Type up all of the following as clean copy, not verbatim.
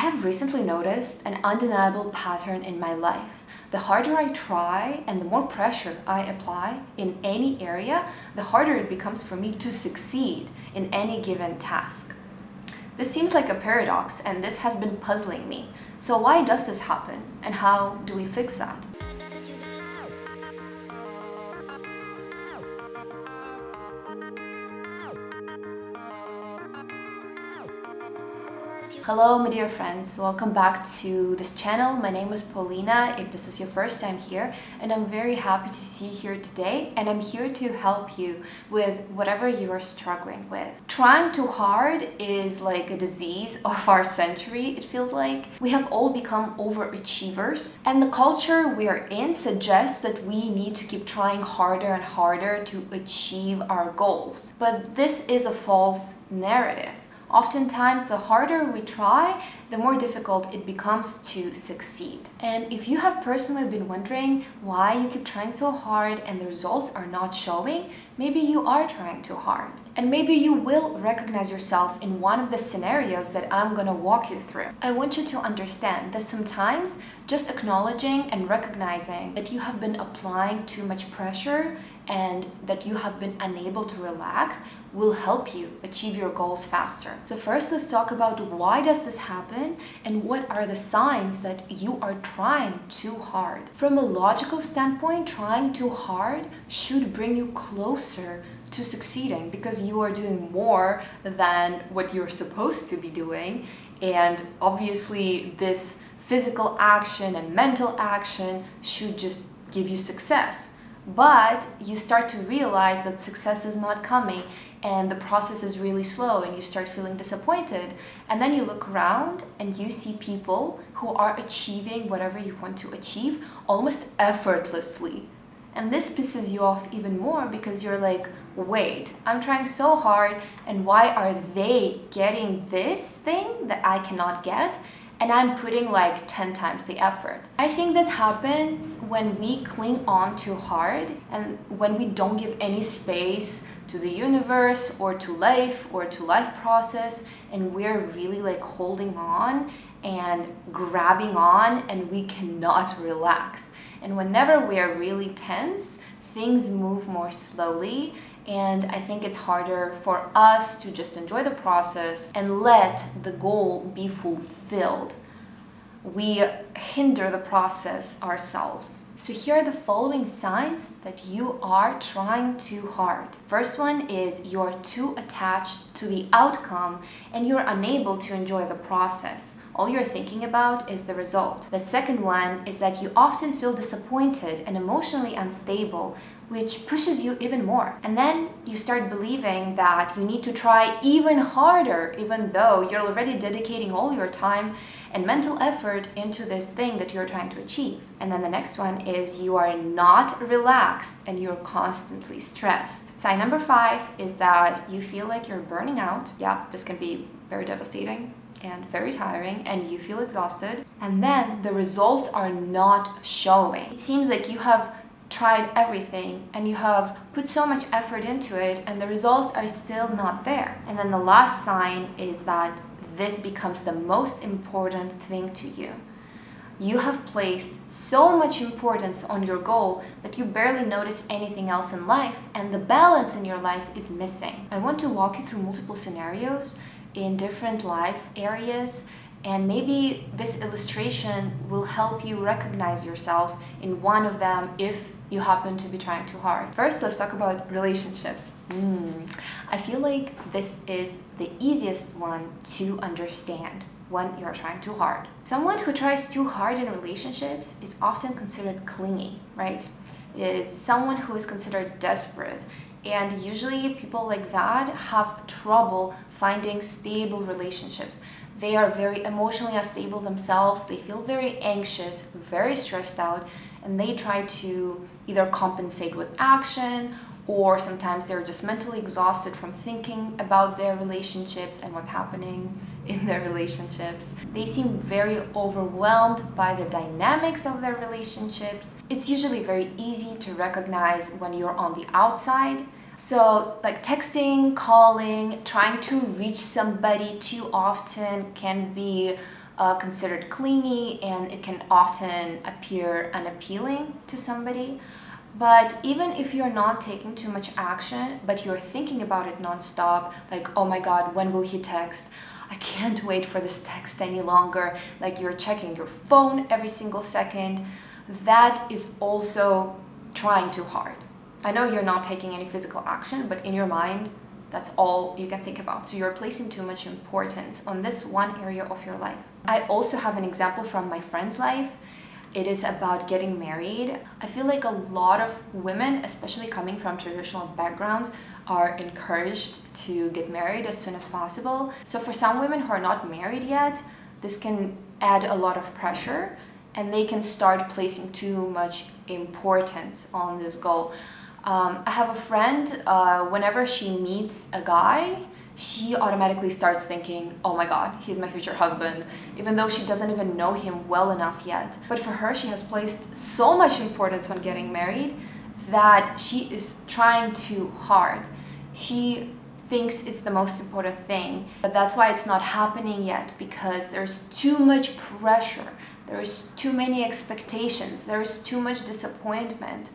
have recently noticed an undeniable pattern in my life. The harder I try and the more pressure I apply in any area, the harder it becomes for me to succeed in any given task. This seems like a paradox, and this has been puzzling me. So why does this happen, and how do we fix that? Hello my dear friends, welcome back to this channel. My name is Paulina, if this is your first time here, and I'm very happy to see you here today, and I'm here to help you with whatever you are struggling with. Trying too hard is like a disease of our century, it feels like. We have all become overachievers, and the culture we are in suggests that we need to keep trying harder and harder to achieve our goals. But this is a false narrative. Oftentimes, the harder we try, the more difficult it becomes to succeed. And if you have personally been wondering why you keep trying so hard and the results are not showing, maybe you are trying too hard. And maybe you will recognize yourself in one of the scenarios that I'm gonna walk you through. I want you to understand that sometimes just acknowledging and recognizing that you have been applying too much pressure and that you have been unable to relax will help you achieve your goals faster. So first, let's talk about why does this happen and what are the signs that you are trying too hard. From a logical standpoint, trying too hard should bring you closer to succeeding because you are doing more than what you're supposed to be doing. And obviously this physical action and mental action should just give you success. But you start to realize that success is not coming and the process is really slow and you start feeling disappointed. And then you look around and you see people who are achieving whatever you want to achieve almost effortlessly. And this pisses you off even more because you're like, wait, I'm trying so hard and why are they getting this thing that I cannot get? And I'm putting like 10 times the effort. I think this happens when we cling on too hard and when we don't give any space to the universe or to life process, and we're really like holding on and grabbing on and we cannot relax. And whenever we are really tense, things move more slowly, and I think it's harder for us to just enjoy the process and let the goal be fulfilled. We hinder the process ourselves. So here are the following signs that you are trying too hard. First one is you're too attached to the outcome and you're unable to enjoy the process. All you're thinking about is the result. The second one is that you often feel disappointed and emotionally unstable, which pushes you even more. And then you start believing that you need to try even harder, even though you're already dedicating all your time and mental effort into this thing that you're trying to achieve. And then the next one is you are not relaxed and you're constantly stressed. Sign number 5 is that you feel like you're burning out. Yeah, this can be very devastating and very tiring, and you feel exhausted. And then the results are not showing. It seems like you have tried everything and you have put so much effort into it and the results are still not there. And then the last sign is that this becomes the most important thing to you. You have placed so much importance on your goal that you barely notice anything else in life, and the balance in your life is missing. I want to walk you through multiple scenarios in different life areas, and maybe this illustration will help you recognize yourself in one of them if you happen to be trying too hard. First, let's talk about relationships. I feel like this is the easiest one to understand when you're trying too hard. Someone who tries too hard in relationships is often considered clingy, right? It's someone who is considered desperate. And usually people like that have trouble finding stable relationships. They are very emotionally unstable themselves. They feel very anxious, very stressed out, and they try to either compensate with action, or sometimes they're just mentally exhausted from thinking about their relationships and what's happening in their relationships. They seem very overwhelmed by the dynamics of their relationships. It's usually very easy to recognize when you're on the outside. So like texting, calling, trying to reach somebody too often can be considered clingy, and it can often appear unappealing to somebody. But even if you're not taking too much action, but you're thinking about it nonstop, like, oh my God, when will he text? I can't wait for this text any longer. Like, you're checking your phone every single second. That is also trying too hard. I know you're not taking any physical action, but in your mind, that's all you can think about. So you're placing too much importance on this one area of your life. I also have an example from my friend's life. It is about getting married. I feel like a lot of women, especially coming from traditional backgrounds, are encouraged to get married as soon as possible. So for some women who are not married yet, this can add a lot of pressure, and they can start placing too much importance on this goal. I have a friend, whenever she meets a guy, she automatically starts thinking, oh my God, he's my future husband, even though she doesn't even know him well enough yet. But for her, she has placed so much importance on getting married that she is trying too hard. She thinks it's the most important thing, but that's why it's not happening yet, because there's too much pressure, there's too many expectations, there's too much disappointment.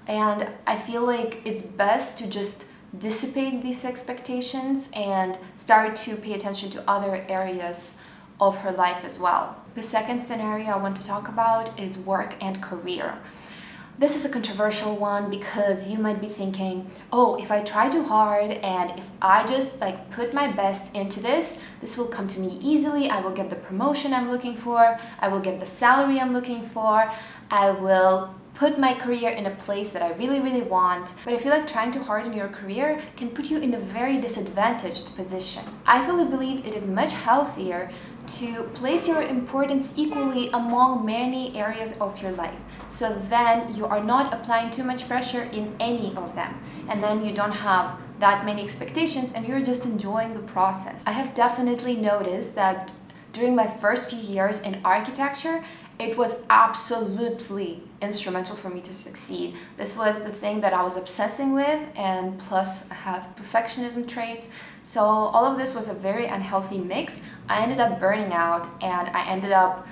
And I feel like it's best to just dissipate these expectations and start to pay attention to other areas of her life as well. The second scenario I want to talk about is work and career. This is a controversial one because you might be thinking, oh, if I try too hard and if I just put my best into this, this will come to me easily. I will get the promotion I'm looking for. I will get the salary I'm looking for. I will put my career in a place that I really, really want. But I feel like trying too hard in your career can put you in a very disadvantaged position. I fully believe it is much healthier to place your importance equally among many areas of your life. So then you are not applying too much pressure in any of them. And then you don't have that many expectations and you're just enjoying the process. I have definitely noticed that during my first few years in architecture, it was absolutely instrumental for me to succeed. This was the thing that I was obsessing with, and plus I have perfectionism traits. So all of this was a very unhealthy mix. I ended up burning out, and I ended up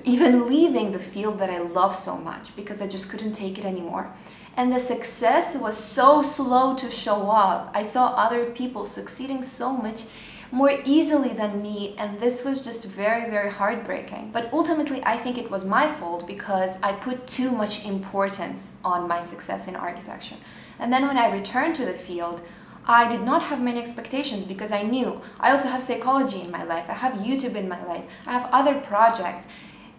even leaving the field that I love so much because I just couldn't take it anymore. And the success was so slow to show up. I saw other people succeeding so much more easily than me, and this was just very, very heartbreaking. But ultimately, I think it was my fault because I put too much importance on my success in architecture. And then when I returned to the field, I did not have many expectations because I knew I also have psychology in my life, I have YouTube in my life, I have other projects,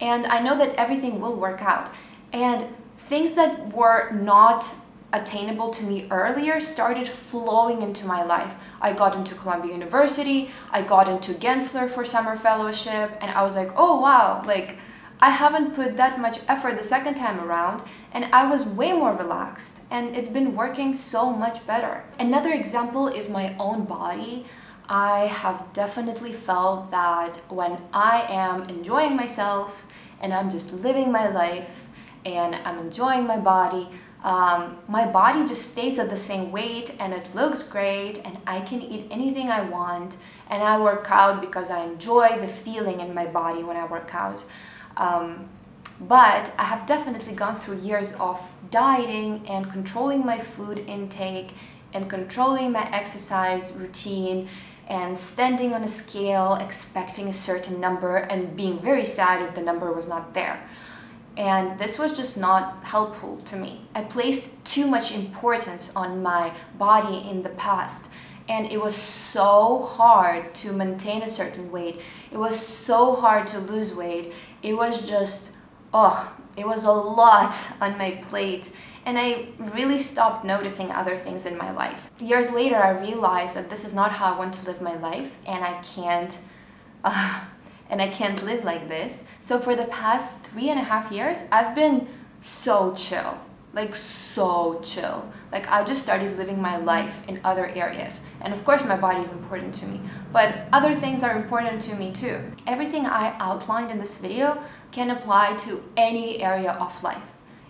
and I know that everything will work out. And things that were not attainable to me earlier started flowing into my life. I got into Columbia University, I got into Gensler for summer fellowship, and I was like, oh wow, I haven't put that much effort the second time around, and I was way more relaxed, and it's been working so much better. Another example is my own body. I have definitely felt that when I am enjoying myself and I'm just living my life and I'm enjoying my body just stays at the same weight and it looks great, and I can eat anything I want, and I work out because I enjoy the feeling in my body when I work out. But I have definitely gone through years of dieting and controlling my food intake and controlling my exercise routine and standing on a scale expecting a certain number and being very sad if the number was not there. And this was just not helpful to me. I placed too much importance on my body in the past, and it was so hard to maintain a certain weight. It was so hard to lose weight. It was just, it was a lot on my plate, and I really stopped noticing other things in my life. Years later, I realized that this is not how I want to live my life, and I can't live like this. So for the past 3.5 years, I've been so chill, so chill. I just started living my life in other areas. And of course my body is important to me, but other things are important to me too. Everything I outlined in this video can apply to any area of life.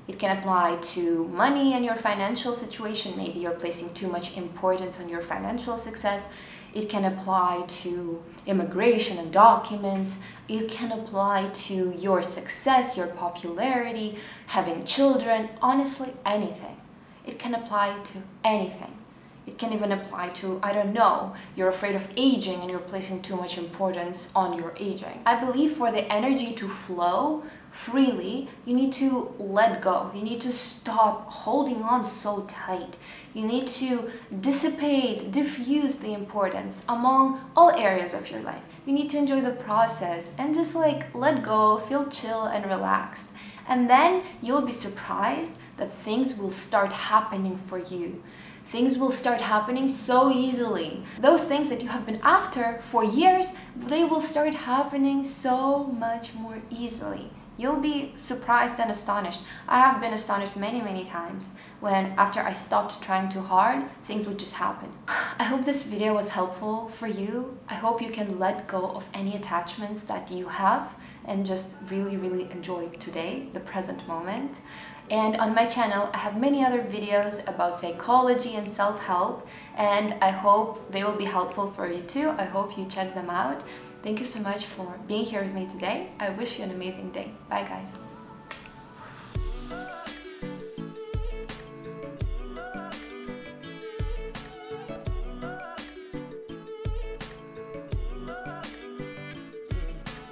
It can apply to money and your financial situation. Maybe you're placing too much importance on your financial success. It can apply to immigration and documents. It can apply to your success, your popularity, having children, honestly, anything. It can apply to anything. It can even apply to, I don't know, you're afraid of aging and you're placing too much importance on your aging. I believe for the energy to flow freely, you need to let go. You need to stop holding on so tight. You need to dissipate, diffuse the importance among all areas of your life. You need to enjoy the process and just like let go, feel chill and relaxed. And then you'll be surprised that things will start happening for you. Things will start happening so easily. Those things that you have been after for years, they will start happening so much more easily. You'll be surprised and astonished. I have been astonished many, many times when after I stopped trying too hard, things would just happen. I hope this video was helpful for you. I hope you can let go of any attachments that you have and just really, really enjoy today, the present moment. And on my channel, I have many other videos about psychology and self-help, and I hope they will be helpful for you too. I hope you check them out. Thank you so much for being here with me today. I wish you an amazing day. Bye guys.